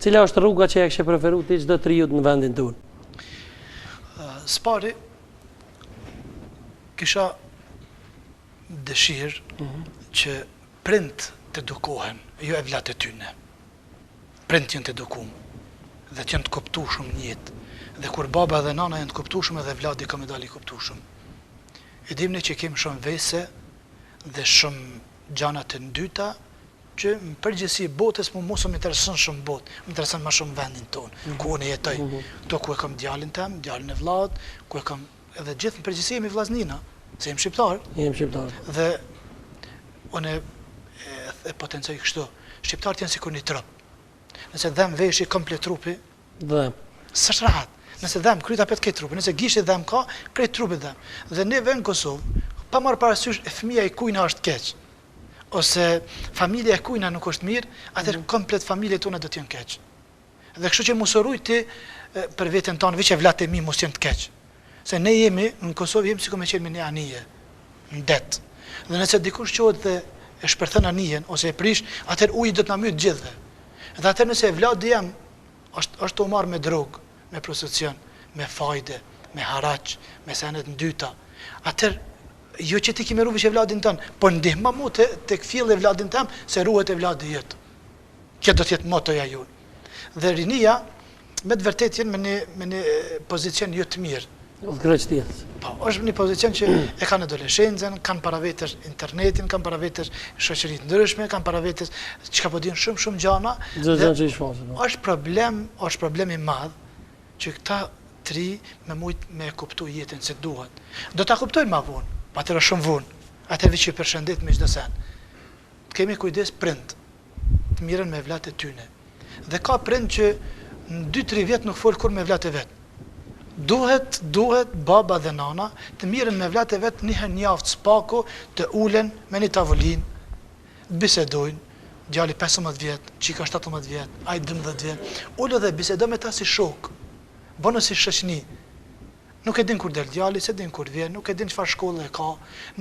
Cila është rruga që e kështë preferu ti çdo triut në vendin tonë? Spari, kisha dëshirë që prind të edukohen, jo e vlatë e tyne. Prind të edukum dhe të jenë të kuptueshëm në jetë. Dhe kur baba dhe nana janë të kuptueshëm edhe vladi ka me dali kuptueshëm. E dimni që kemi shumë vese dhe shumë gjana të ndyta që në përgjithësi botës mos më intereson shumë botë, më intereson më shumë vendin tonë, ku unë jetoj. Këto ku e kam djalin tem, djalin e vllat, ku e kam edhe gjithë në përgjithësi jemi vllaznina, se jam shqiptar. Jem shqiptar. Dhe unë e potencoj kështu. Shqiptarët janë sikur një trup. Nëse dhem veshi komplet trupi, Dhe s'është rahat. Nëse dhem kryet apet këtë trupi, nëse gishti dhem ka, krejt trupit dhem. Dhe neve në Kosovë, pa marrë parasysh fëmia e kujna është keq, ose familja e kujna nuk është mirë, atëherë komplet familjet tona do të jenë keq. Dhe kështu që mos uruj ti për veten tonë, veç e vllatë e mi mos jenë të keq. Se ne jemi në Kosovë jemi sikur me qenë në anije, në det. Dhe nëse dikush qohet dhe e shpërthen anijen ose e prish, atëherë uji do të na myt gjithëve. Dhe atëherë nëse vladi jam është u marrë me drogë, me prostitucion, me fajde, me haraç, me senet ndyta, atëherë jo që ti ki me ruvi që vladin tënë, po ndihma mu të këfjell e vladin tëmë, se ruhet e vladi jëtë. Kjo do tjetë motoja jonë. Dhe rinia, me të vërtet jenë me një pozicion jo të mirë. Po, është një pozicion që e kanë adoleshencën, kanë para vetës internetin, kanë para vetës shoqëritë ndryshme, kanë para vetës që ka po dinë shumë gjana. Është problem i madh që këta tri me mujtë me kuptu jetën se duhet. Do ta kuptojnë ma vonë. Atëra shumë vonë, atëve që përshëndet me çdo sen. Kemi kujdes prind, të mirën me vllatë e tyne. Dhe ka prind që në 2-3 vjet nuk fol kur me vllatë e vet. Duhet baba dhe nana të mirën me vllatë e vet një herë në javë spako, të ulen me një tavolinë, të bisedojnë, djali 15 vjet, çika 17 vjet, ai 12 vjet, ulë dhe bisedo me ta si shok. Bënë si shoqni. Nuk e din kur del djali, se din kur vjen, nuk e din çfarë shkolle e ka,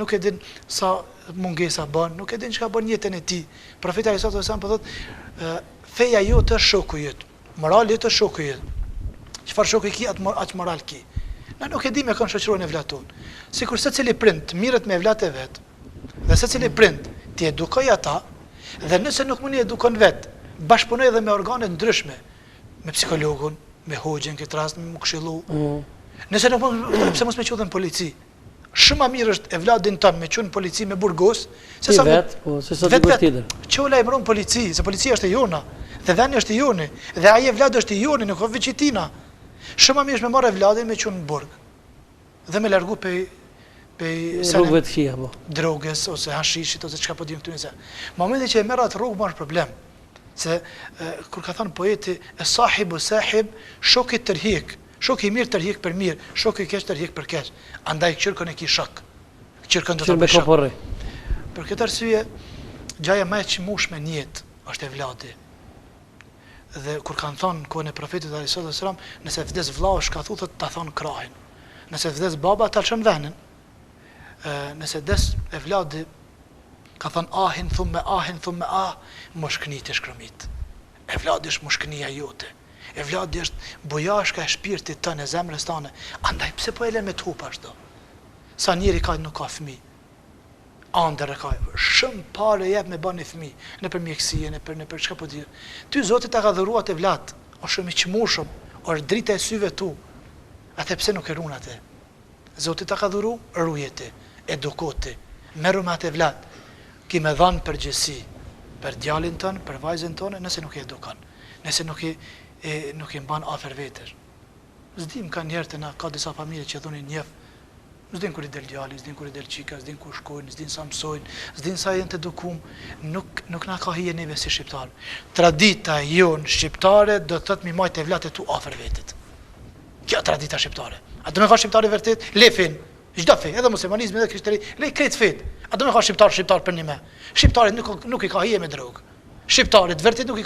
nuk e din sa mungesa bën, nuk e din çka bën jetën e tij. Profeti sallallahu alajhi wasallam po thotë, feja jote është shoku yt, morali yt është shoku yt. Çfarë shoku ki atë moral ki. Na nuk e di me kon shoqërohen e vllaton. Sikur secili prind mirët me vllatë e vet, dhe secili prind ti edukoj ata, dhe nëse nuk mundi edukon vet, bashkëpunoj edhe me organe ndryshme, me psikologun, me hoxhin këtë rast, me këshillu. Nëse nuk pse mos me qudhen polici. Shumë më mirë është e vladin tën me qenë polici me burgos, se sa vet, po se sa dikush tjetër. Qola e mbron polici, se policia është e jona, dhe vendi është i joni, dhe ai e vlad është i joni, nuk ka veçitina. Shumë më mirë është me marrë vladin me qenë në burg. Dhe me largu pe rrugëve të këqija, po. Drogës ose hashishit ose çka po dimë këtu nëse. Momenti që e merr atë rrugë është problem. Se kur ka thënë poeti, "Es-sahibu sahib, shoku tërhiq." Shoku i mirë tërhiq për mirë, shoku i keq tërhiq për keq. Andaj qyrkën e ki shok. Qyrkën do ta bësh shok. Për këtë arsye, gjaja më e çmueshme në jetë është e vladi. Dhe kur kanë thonë kohën e profetit sallallahu alajhi wasallam, nëse vdes vllau shkathutet ta thon krahin. Nëse vdes baba ta lëshon venin. Nëse des e vladi ka thënë ahin thumë moshkëni të shkromit. E vladi është moshkënia jote. E vladi është bujashka e shpirtit tënë, e zemrës tëne. Andaj pse po e lën me të hup ashtu? Sa njeri ka nuk ka fëmijë. Andër e ka. Shumë parë jep me bën fëmijë, nëpër mjekësie, nëpër çka po di. Ty Zoti ta ka dhuruar të vlat, o shumë i çmueshëm, është drita e syve tu. Atë pse nuk e ruan atë? Zoti ta ka dhuru, rujeti, edukoti, merru me atë vlat. Ki me dhanë përgjësi për djalin tënë, për vajzën tonë, nëse nuk e edukon, nëse nuk i mban afer vetër. Zdim ka njerë të na, ka disa familje që dhunin njef, zdin kur i del djali, zdin kur i del qika, zdin kur shkojnë, zdin sa mësojnë, zdin sa jenë të edukum, nuk na ka hije neve si shqiptarë. Tradita jonë shqiptare do të të mi majtë e vlatë e tu afer vetit. Kjo tradita shqiptare. A do me ka shqiptare vërtet? Le fin. Çdo fe, edhe muslimanizmi edhe krishteri, le krejt fet. A do me ka shqiptar për një me. Shqiptarit nuk i ka hije me drogë. Shqiptarit vërtet nuk i